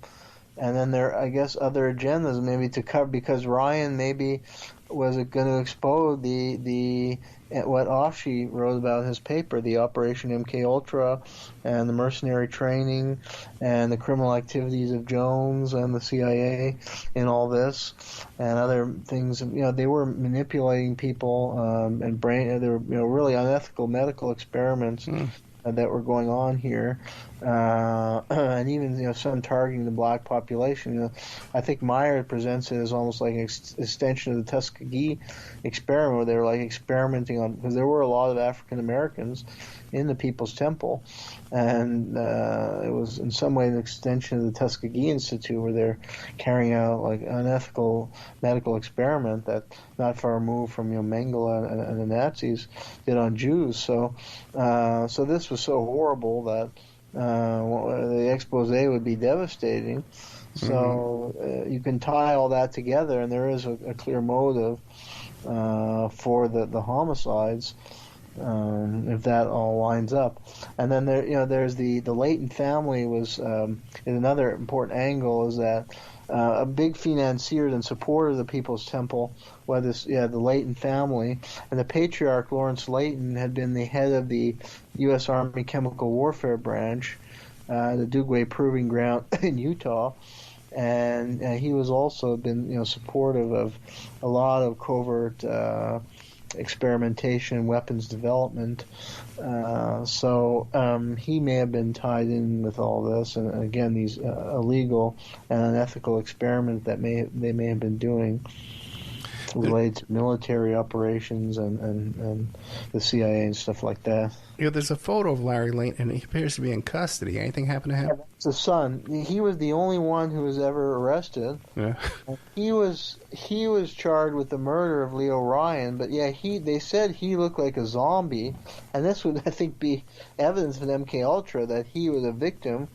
Speaker 3: And then there, I guess, other agendas maybe to cover, because Ryan maybe was going to expose what Offshee wrote about in his paper, the Operation MK Ultra, and the mercenary training, and the criminal activities of Jones and the CIA in all this, and other things. They were manipulating people, and there were really unethical medical experiments that were going on here, and even some targeting the black population. I think Meyer presents it as almost like an extension of the Tuskegee experiment, where they were like experimenting on, because there were a lot of African Americans in the People's Temple, and it was in some way an extension of the Tuskegee Institute, where they're carrying out like unethical medical experiment that not far removed from Mengele and the Nazis did on Jews. So this was so horrible that the expose would be devastating. So you can tie all that together, and there is a clear motive for the homicides, if that all lines up. And then there's the Leighton family was is another important angle, is that a big financier and supporter of the People's Temple was the Leighton family, and the patriarch Lawrence Leighton had been the head of the U.S. Army Chemical Warfare Branch, the Dugway Proving Ground in Utah, and he was also been supportive of a lot of covert experimentation and weapons development. So he may have been tied in with all this, and again, these illegal and unethical experiments that they may have been doing. related to military operations and the CIA and stuff like that.
Speaker 2: Yeah, there's a photo of Larry Lane, and he appears to be in custody. Anything happened to him?
Speaker 3: That's the son. He was the only one who was ever arrested.
Speaker 2: Yeah.
Speaker 3: He was charged with the murder of Leo Ryan, but yeah, they said he looked like a zombie, and this would, I think, be evidence of MK Ultra that he was a victim,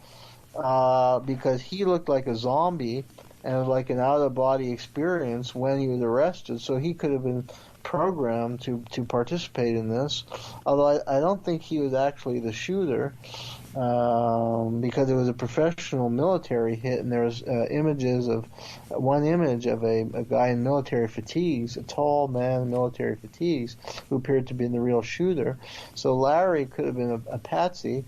Speaker 3: because he looked like a zombie and it was like an out-of-body experience when he was arrested. So he could have been programmed to participate in this, although I don't think he was actually the shooter, because it was a professional military hit, and there was one image of a guy in military fatigues, a tall man in military fatigues, who appeared to be the real shooter. So Larry could have been a patsy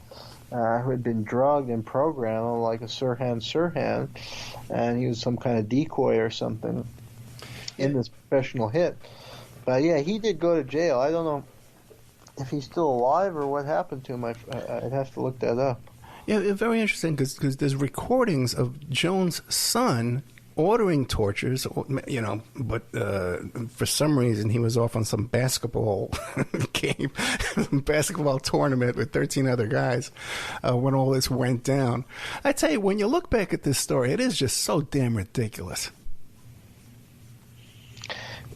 Speaker 3: who had been drugged and programmed like a Sirhan, and he was some kind of decoy or something in this professional hit. But yeah, he did go to jail. I don't know if he's still alive or what happened to him. I'd have to look that up.
Speaker 2: Yeah, very interesting, because there's recordings of Jones' son ordering tortures, but for some reason he was off on some basketball game, basketball tournament with 13 other guys when all this went down. I tell you, when you look back at this story, it is just so damn ridiculous.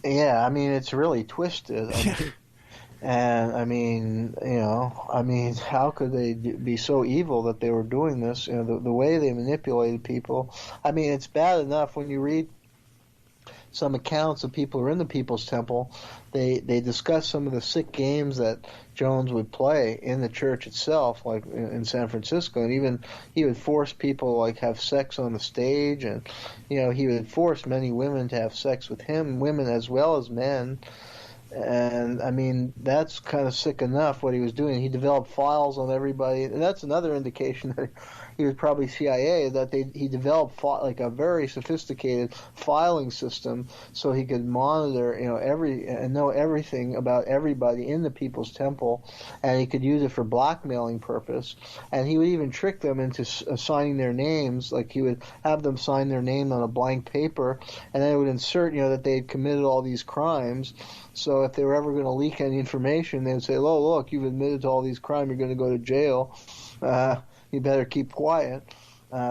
Speaker 3: Yeah, I mean, it's really twisted. And how could they be so evil that they were doing this? The way they manipulated people. I mean, it's bad enough when you read some accounts of people who are in the People's Temple. They discuss some of the sick games that Jones would play in the church itself, like in San Francisco, and even he would force people like have sex on the stage, and he would force many women to have sex with him, women as well as men. And I mean, that's kind of sick enough what he was doing. He developed files on everybody, and that's another indication that he was probably CIA. That he developed like a very sophisticated filing system, so he could monitor, and know everything about everybody in the People's Temple, and he could use it for blackmailing purpose. And he would even trick them into signing their names. Like he would have them sign their name on a blank paper, and then it would insert, that they had committed all these crimes. So if they were ever going to leak any information, they would say, "Oh, look, you've admitted to all these crimes. You're going to go to jail. You better keep quiet."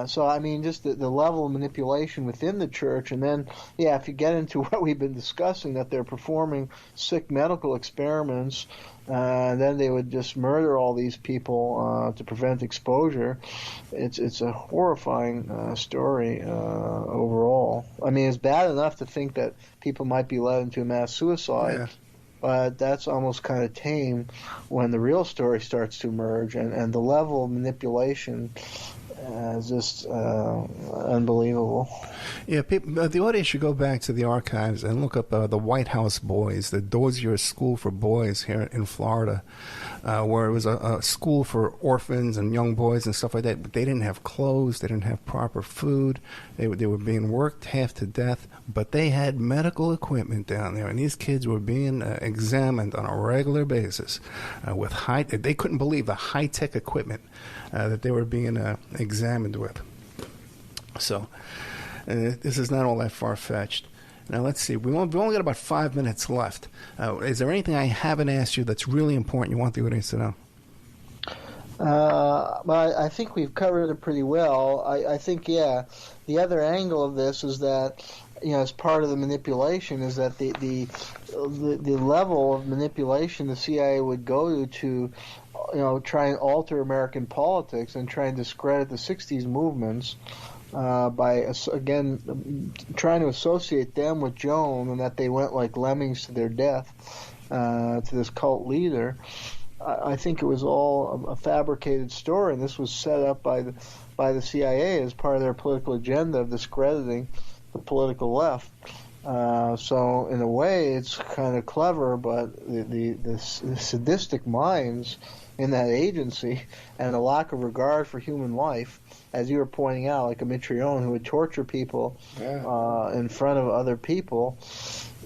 Speaker 3: So, I mean, just the level of manipulation within the church. And then, yeah, if you get into what we've been discussing, that they're performing sick medical experiments, then they would just murder all these people to prevent exposure. It's a horrifying story overall. I mean, it's bad enough to think that people might be led into mass suicide.
Speaker 2: Yeah.
Speaker 3: But that's almost kind of tame when the real story starts to emerge, and the level of manipulation is just unbelievable.
Speaker 2: Yeah, the audience should go back to the archives and look up the White House Boys, the Dozier School for Boys here in Florida, where it was a school for orphans and young boys and stuff like that. But they didn't have clothes, they didn't have proper food, they were being worked half to death, but they had medical equipment down there, and these kids were being examined on a regular basis with they couldn't believe the high-tech equipment that they were being examined with. So this is not all that far-fetched. Now, let's see. We've only got about 5 minutes left. Is there anything I haven't asked you that's really important you want the audience to know?
Speaker 3: Well, I think we've covered it pretty well. I think, yeah, the other angle of this is that, as part of the manipulation, is that the level of manipulation the CIA would go to try and alter American politics and try and discredit the 60s movements by, again, trying to associate them with Joan, and that they went like lemmings to their death to this cult leader. I think it was all a fabricated story, and this was set up by the CIA as part of their political agenda of discrediting the political left. So in a way, it's kind of clever, but the sadistic minds in that agency and a lack of regard for human life, as you were pointing out, like a Mitrione who would torture people in front of other people.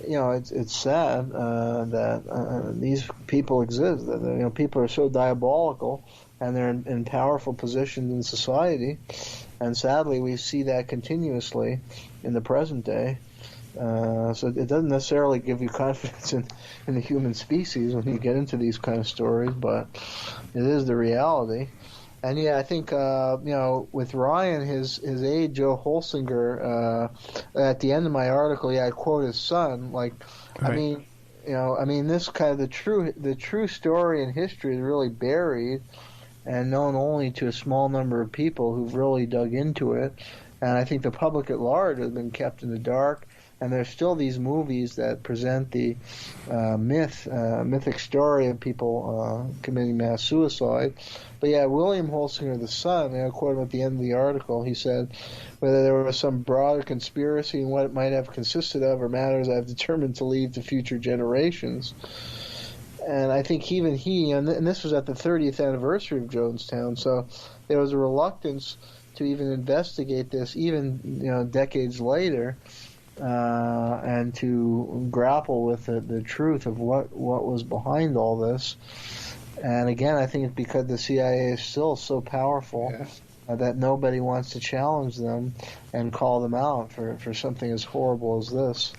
Speaker 3: It's sad that these people exist. That people are so diabolical, and they're in powerful positions in society. And sadly, we see that continuously in the present day. So it doesn't necessarily give you confidence in the human species when you get into these kind of stories, but it is the reality. And yeah, I think with Ryan, his aide Joe Holsinger, at the end of my article, I quote his son. Like, right. This kind of the true story and history is really buried and known only to a small number of people who've really dug into it. And I think the public at large has been kept in the dark. And there's still these movies that present the mythic story of people committing mass suicide. But yeah, William Holsinger, the son, I quote him at the end of the article, he said, whether there was some broader conspiracy and what it might have consisted of are matters I've determined to leave to future generations. And I think even he, and this was at the 30th anniversary of Jonestown, so there was a reluctance to even investigate this even decades later. And to grapple with the truth of what was behind all this. And again, I think it's because the CIA is still so powerful that nobody wants to challenge them and call them out for something as horrible as this.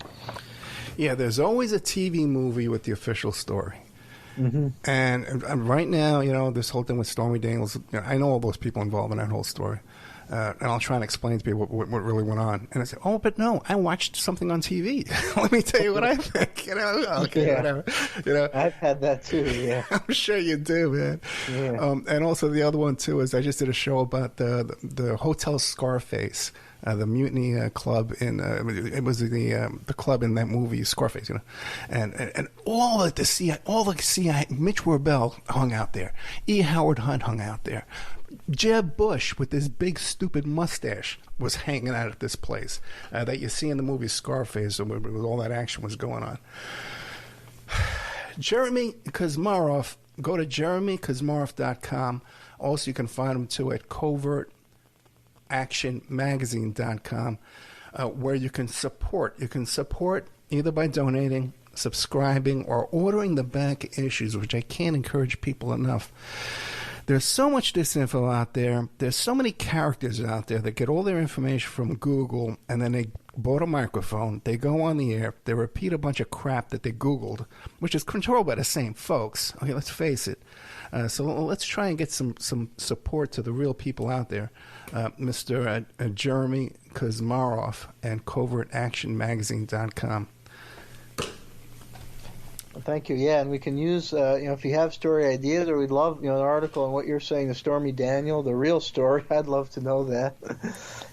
Speaker 2: Yeah, there's always a TV movie with the official story. Mm-hmm. And right now, this whole thing with Stormy Daniels, I know all those people involved in that whole story. And I'll try and explain to people what really went on. And I say, oh, but no, I watched something on TV. Let me tell you what I think. Okay, whatever.
Speaker 3: I've had that too. Yeah,
Speaker 2: I'm sure you do, man. Yeah. And also the other one too is I just did a show about the Hotel Scarface, the Mutiny Club in it was the club in that movie Scarface, and all the CIA, Mitch Warbell hung out there, E. Howard Hunt hung out there. Jeb Bush with this big stupid mustache was hanging out at this place that you see in the movie Scarface, where all that action was going on. Jeremy Kuzmarov, go to jeremykuzmarov.com. Also, you can find him too at covertactionmagazine.com, where you can support. You can support either by donating, subscribing, or ordering the back issues, which I can't encourage people enough. There's so much disinfo out there. There's so many characters out there that get all their information from Google, and then they bought a microphone, they go on the air, they repeat a bunch of crap that they Googled, which is controlled by the same folks. Okay, let's face it. So let's try and get some support to the real people out there. Mr. Jeremy Kuzmarov and covertactionmagazine.com.
Speaker 3: Thank you. Yeah, and we can use, if you have story ideas, or we'd love, an article on what you're saying, the Stormy Daniel, the real story. I'd love to know that.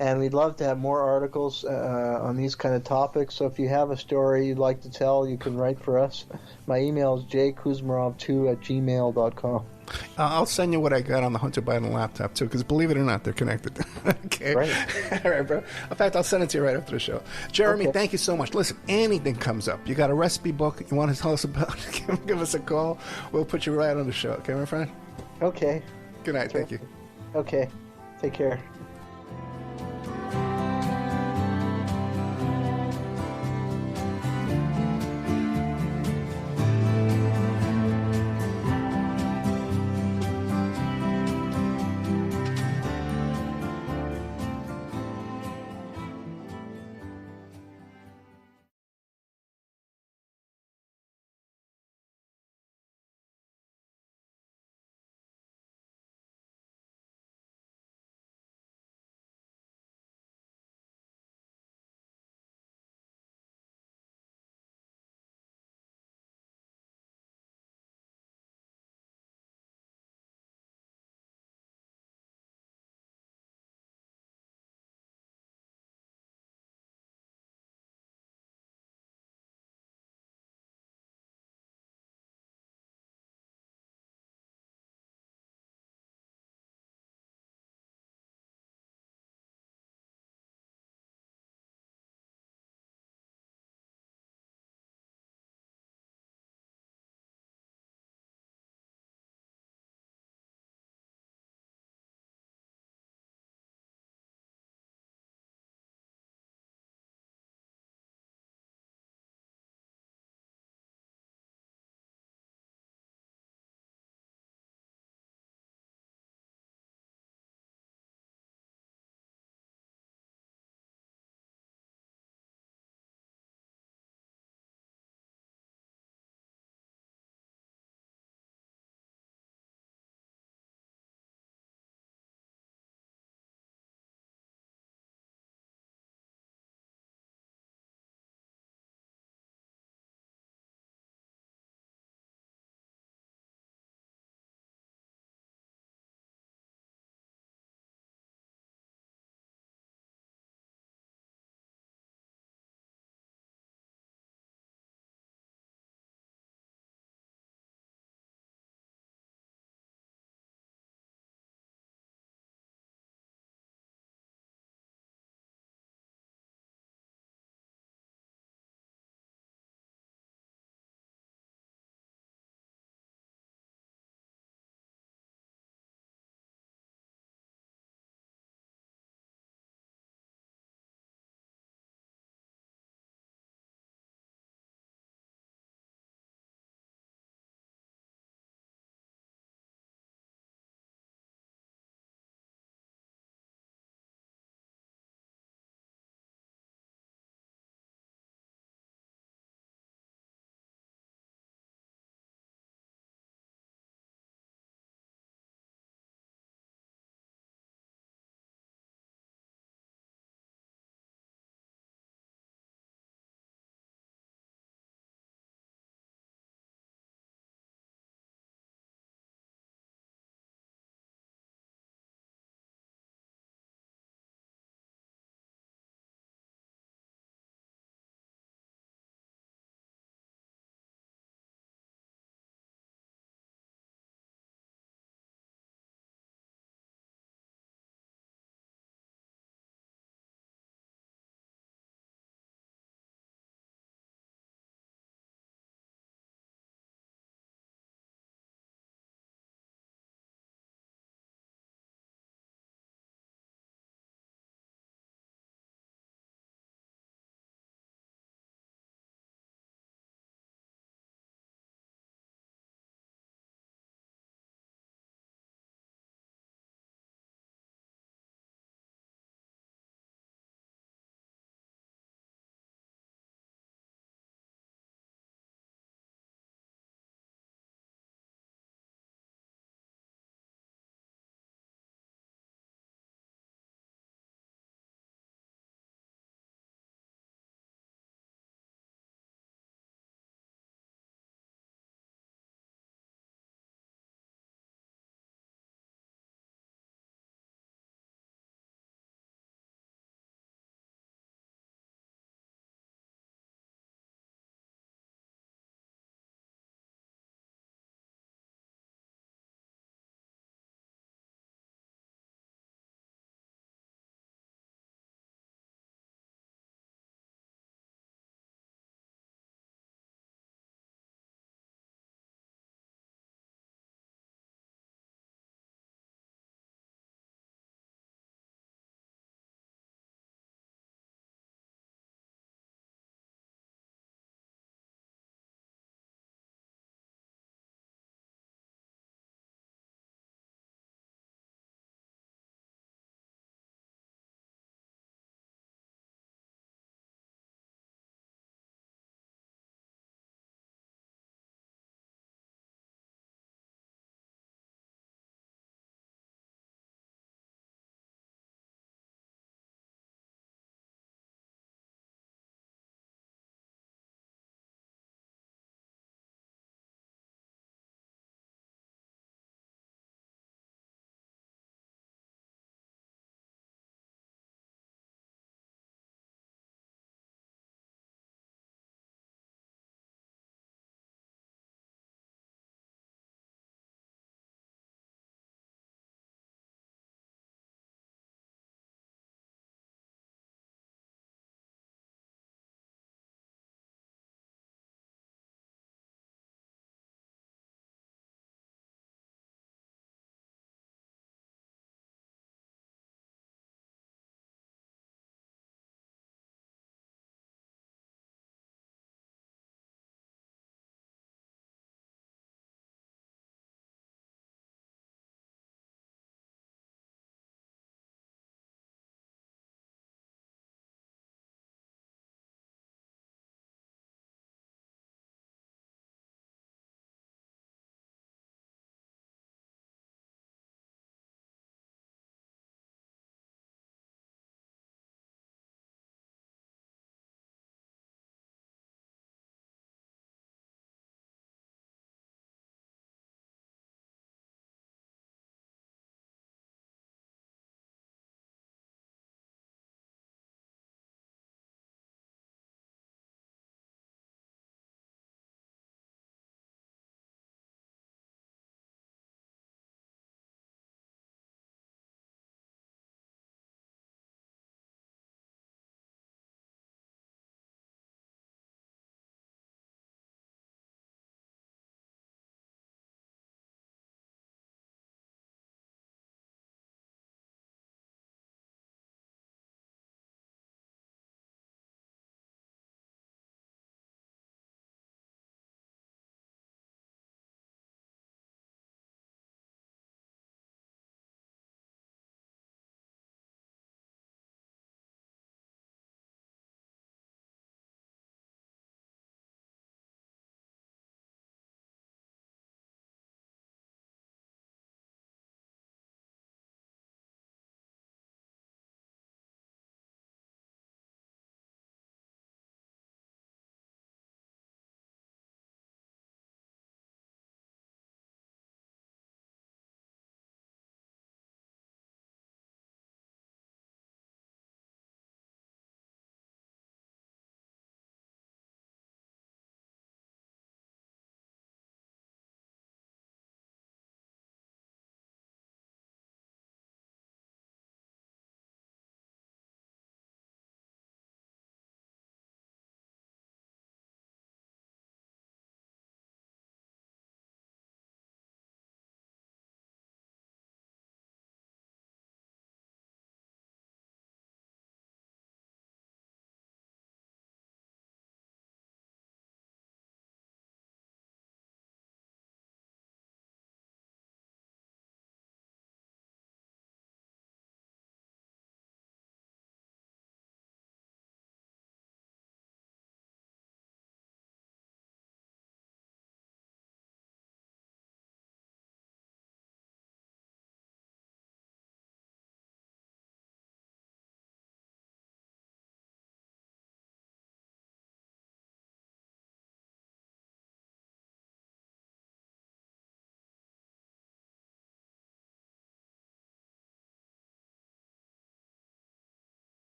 Speaker 3: And we'd love to have more articles on these kind of topics. So if you have a story you'd like to tell, you can write for us. My email is jkuzmarov2@gmail.com.
Speaker 2: I'll send you what I got on the Hunter Biden laptop, too, because believe it or not, they're connected. Okay. Right. All right, bro. In fact, I'll send it to you right after the show. Jeremy, Thank you so much. Listen, anything comes up. You got a recipe book you want to tell us about, give us a call. We'll put you right on the show. Okay, my friend?
Speaker 3: Okay.
Speaker 2: Good night. Thank you.
Speaker 3: Okay. Take care.